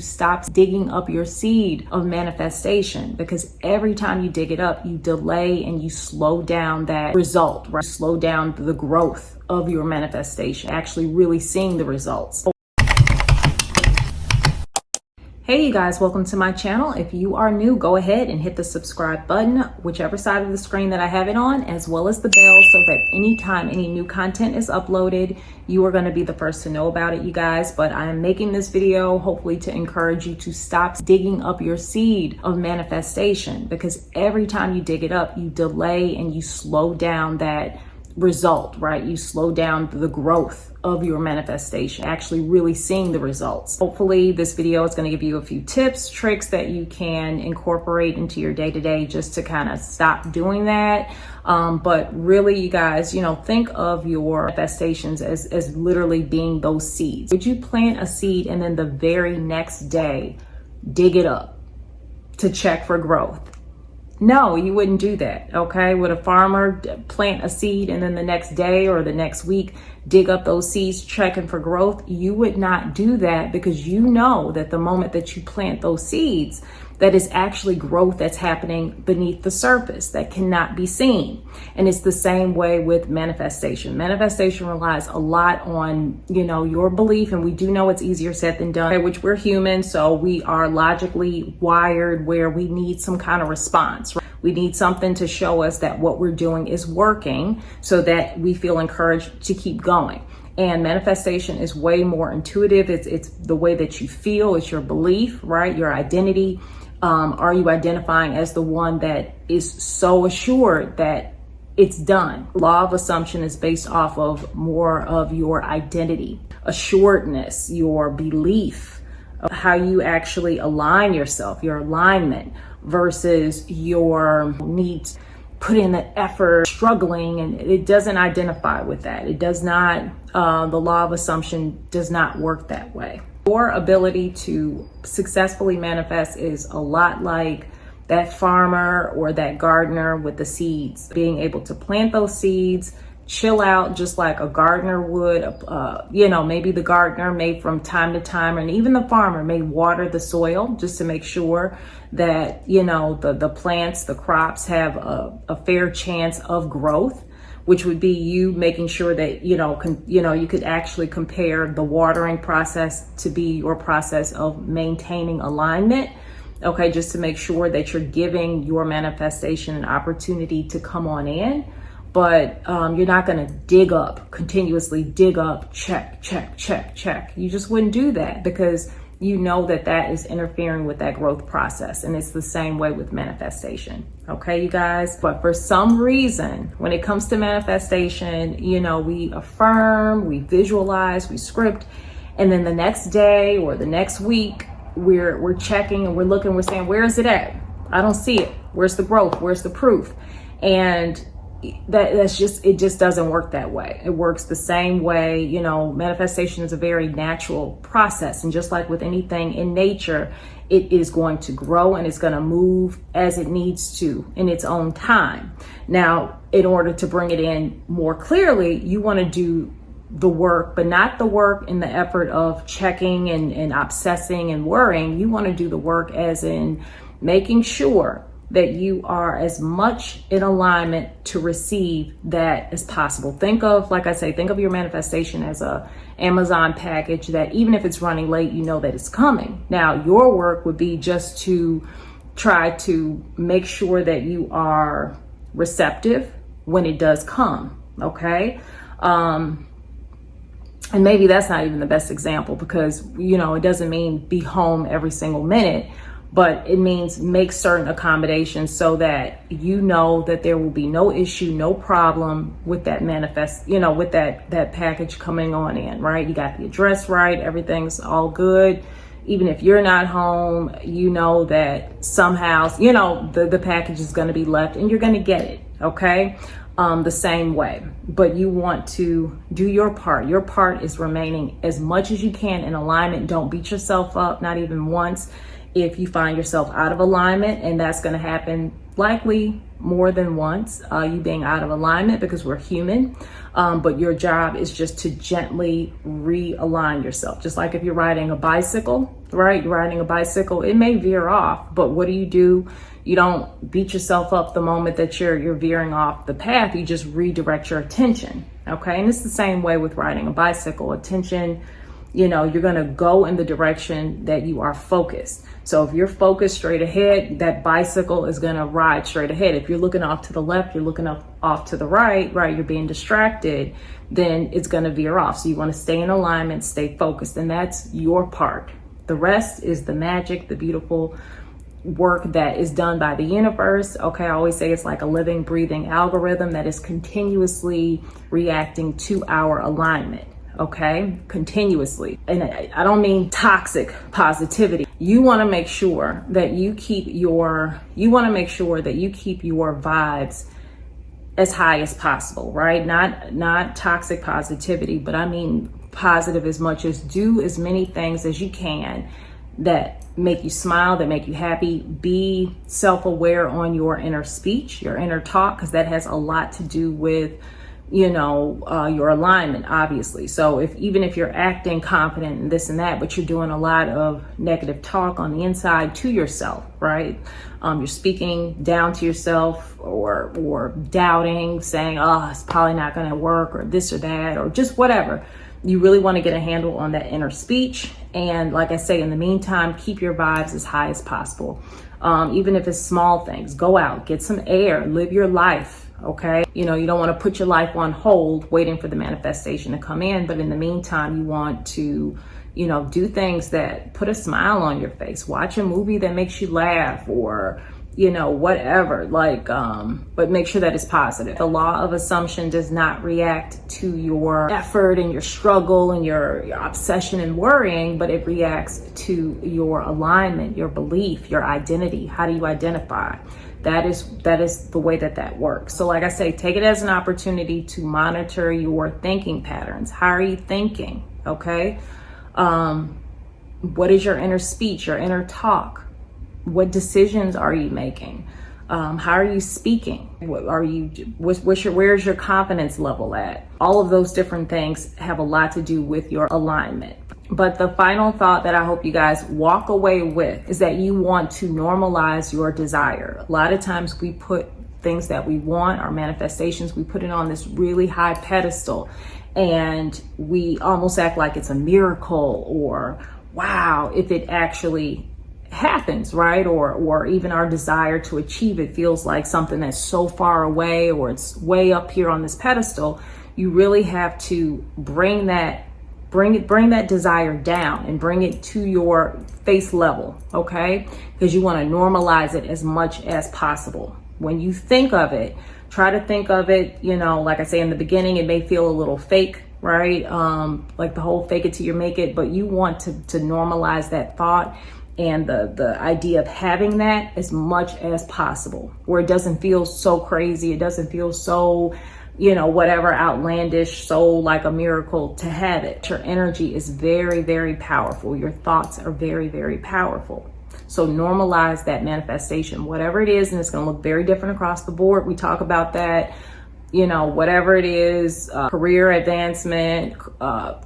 Stop digging up your seed of manifestation, because every time you dig it up, you delay and you slow down that result, right? Slow down the growth of your manifestation, actually really seeing the results. Hey you guys, welcome to my channel. If you are new, go ahead and hit the subscribe button, whichever side of the screen that I have it on, as well as the bell, so that anytime any new content is uploaded, you are going to be the first to know about it, you guys. But I am making this video hopefully to encourage you to stop digging up your seed of manifestation, because every time you dig it up, you delay and you slow down that result, right? You slow down the growth of your manifestation, actually really seeing the results. Hopefully this video is going to give you a few tips, tricks that you can incorporate into your day-to-day just to kind of stop doing that. But really, you guys, think of your manifestations as literally being those seeds. Would you plant a seed and then the very next day dig it up to check for growth? No, you wouldn't do that, okay? Would a farmer plant a seed and then the next day or the next week dig up those seeds checking for growth? You would not do that, because you know that the moment that you plant those seeds, that is actually growth that's happening beneath the surface that cannot be seen. And it's the same way with manifestation. Manifestation relies a lot on, your belief, and we do know it's easier said than done, which we're human, so we are logically wired where we need some kind of response. Right? We need something to show us that what we're doing is working, so that we feel encouraged to keep going. And manifestation is way more intuitive. It's the way that you feel. It's your belief, right? Your identity. Are you identifying as the one that is so assured that it's done? Law of assumption is based off of more of your identity, assuredness, your belief, of how you actually align yourself, your alignment, versus your needs. Put in the effort, struggling, and it doesn't identify with that. It does not, the law of assumption does not work that way. Your ability to successfully manifest is a lot like that farmer or that gardener with the seeds, being able to plant those seeds, chill out just like a gardener would. Maybe the gardener may from time to time, and even the farmer may water the soil just to make sure that, the plants, the crops have a fair chance of growth, which would be you making sure that, you could actually compare the watering process to be your process of maintaining alignment. Okay, just to make sure that you're giving your manifestation an opportunity to come on in. But you're not going to continuously dig up, check. You just wouldn't do that, because you know that is interfering with that growth process. And it's the same way with manifestation. Okay, you guys? But for some reason, when it comes to manifestation, we affirm, we visualize, we script, and then the next day or the next week, we're checking and we're looking, we're saying, where is it at? I don't see it. Where's the growth? Where's the proof? And it just doesn't work that way. It works the same way. Manifestation is a very natural process, and just like with anything in nature, it is going to grow and it's going to move as it needs to in its own time. Now, in order to bring it in more clearly, you want to do the work, but not the work in the effort of checking and obsessing and worrying. You want to do the work as in making sure that you are as much in alignment to receive that as possible. Think of your manifestation as a Amazon package that even if it's running late, you know that it's coming. Now, your work would be just to try to make sure that you are receptive when it does come, okay? And maybe that's not even the best example, because, it doesn't mean be home every single minute, but it means make certain accommodations so that you know that there will be no issue, no problem with that with that package coming on in, right? You got the address right, everything's all good. Even if you're not home, you know that somehow, the package is going to be left and you're going to get it, okay? The same way. But you want to do your part. Your part is remaining as much as you can in alignment. Don't beat yourself up, not even once, if you find yourself out of alignment, and that's going to happen likely more than once, you being out of alignment, because we're human. But your job is just to gently realign yourself. Just like if you're riding a bicycle, right? You're riding a bicycle, it may veer off, but what do? You don't beat yourself up the moment that you're veering off the path. You just redirect your attention, okay? And it's the same way with riding a bicycle. Attention, you're going to go in the direction that you are focused. So if you're focused straight ahead, that bicycle is going to ride straight ahead. If you're looking off to the left, you're looking off to the right, you're being distracted, then it's going to veer off. So you want to stay in alignment, stay focused, and that's your part. The rest is the magic, the beautiful work that is done by the universe. Okay, I always say it's like a living, breathing algorithm that is continuously reacting to our alignment. Okay, continuously. And I don't mean toxic positivity. You want to make sure that you keep your vibes as high as possible, right? Not toxic positivity, but I mean positive as much as do as many things as you can that make you smile, that make you happy. Be self-aware on your inner speech, your inner talk, because that has a lot to do with your alignment, obviously. So even if you're acting confident and this and that, but you're doing a lot of negative talk on the inside to yourself, right? You're speaking down to yourself or doubting, saying, oh, it's probably not going to work, or this or that, or just whatever. You really want to get a handle on that inner speech. And like I say, in the meantime, keep your vibes as high as possible. Even if it's small things, go out, get some air, live your life. Okay. You don't want to put your life on hold waiting for the manifestation to come in. But in the meantime, you want to, do things that put a smile on your face. Watch a movie that makes you laugh, or, whatever, but make sure that it's positive. The law of assumption does not react to your effort and your struggle and your obsession and worrying, but it reacts to your alignment, your belief, your identity. How do you identify? That is the way that works. So like I say, take it as an opportunity to monitor your thinking patterns. How are you thinking? Okay. What is your inner speech, your inner talk? What decisions are you making? How are you speaking? Where's your confidence level at? All of those different things have a lot to do with your alignment. But the final thought that I hope you guys walk away with is that you want to normalize your desire. A lot of times we put things that we want, our manifestations, we put it on this really high pedestal, and we almost act like it's a miracle, or wow, if it actually happens, right? Or even our desire to achieve it feels like something that's so far away, or it's way up here on this pedestal. You really have to bring that desire down and bring it to your face level, okay? Because you want to normalize it as much as possible. When you think of it, try to think of it, like I say in the beginning, it may feel a little fake, right? Like the whole fake it till you make it, but you want to normalize that thought and the idea of having that as much as possible, where it doesn't feel so crazy, it doesn't feel so whatever outlandish, so like a miracle to have it. Your energy is very, very powerful. Your thoughts are very, very powerful. So normalize that manifestation, whatever it is, and it's going to look very different across the board. We talk about that, whatever it is, career advancement,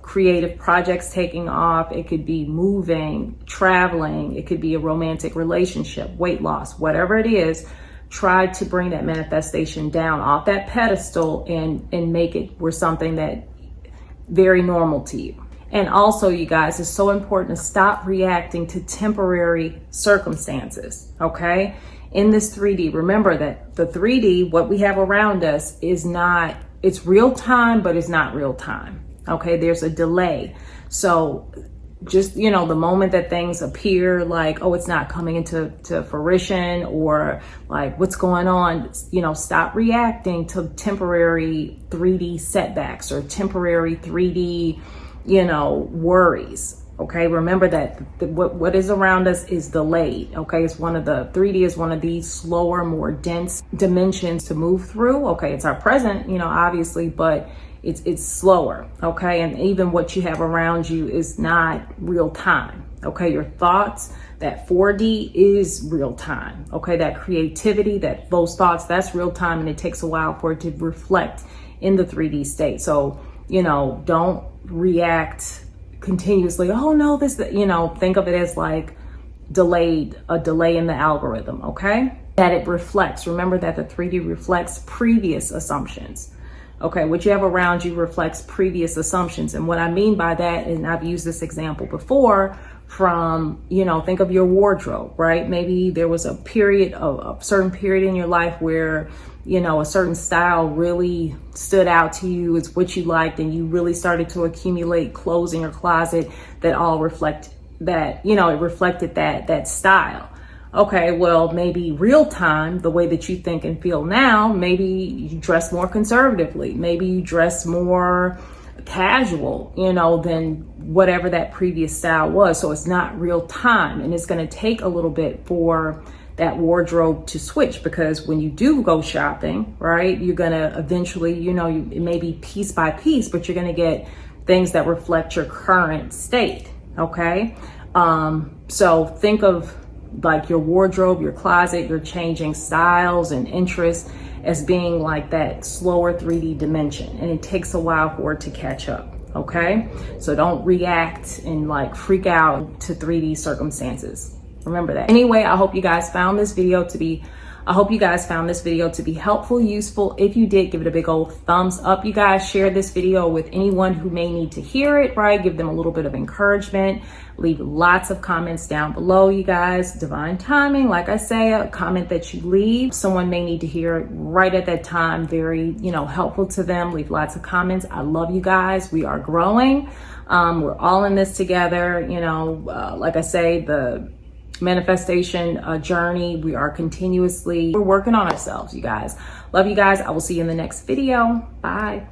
creative projects taking off. It could be moving, traveling. It could be a romantic relationship, weight loss, whatever it is. Try to bring that manifestation down off that pedestal and make it where something that very normal to you. And also, you guys, it's so important to stop reacting to temporary circumstances, okay? In this 3D, remember that the 3D, what we have around us it's real time, but it's not real time, okay? There's a delay. So just, the moment that things appear like, oh, it's not coming into fruition, or like what's going on, stop reacting to temporary 3D setbacks or temporary 3D, worries. Okay, remember that what is around us is delayed. Okay, 3D is one of these slower, more dense dimensions to move through. Okay, it's our present, obviously, but it's slower. Okay, and even what you have around you is not real time. Okay, your thoughts, that 4D is real time. Okay, that creativity, those thoughts, that's real time, and it takes a while for it to reflect in the 3D state. So, don't react continuously. Oh no, think of it as like a delay in the algorithm. Okay, that it reflects. Remember that the 3D reflects previous assumptions. Okay, what you have around you reflects previous assumptions. And what I mean by that, and I've used this example before, from, think of your wardrobe, right? Maybe there was a certain period in your life where, a certain style really stood out to you. It's what you liked, and you really started to accumulate clothes in your closet that all reflect that, it reflected that style. Okay, well, maybe real time, the way that you think and feel now, maybe you dress more conservatively. Maybe you dress more casual, than whatever that previous style was. So it's not real time, and it's going to take a little bit for that wardrobe to switch, because when you do go shopping, right, you're going to eventually, it may be piece by piece, but you're going to get things that reflect your current state. Okay. So think of like your wardrobe, your closet, your changing styles and interests as being like that slower 3D dimension, and it takes a while for it to catch up. Okay, so don't react and like freak out to 3D circumstances. Remember that. Anyway, I hope you guys found this video to be helpful, useful. If you did, give it a big old thumbs up. You guys share this video with anyone who may need to hear it, right? Give them a little bit of encouragement. Leave lots of comments down below, you guys. Divine timing, like I say, a comment that you leave, someone may need to hear it right at that time. Very, helpful to them. Leave lots of comments. I love you guys. We are growing. We're all in this together. Like I say, the manifestation journey, we're working on ourselves, you guys. Love you guys. I will see you in the next video. Bye.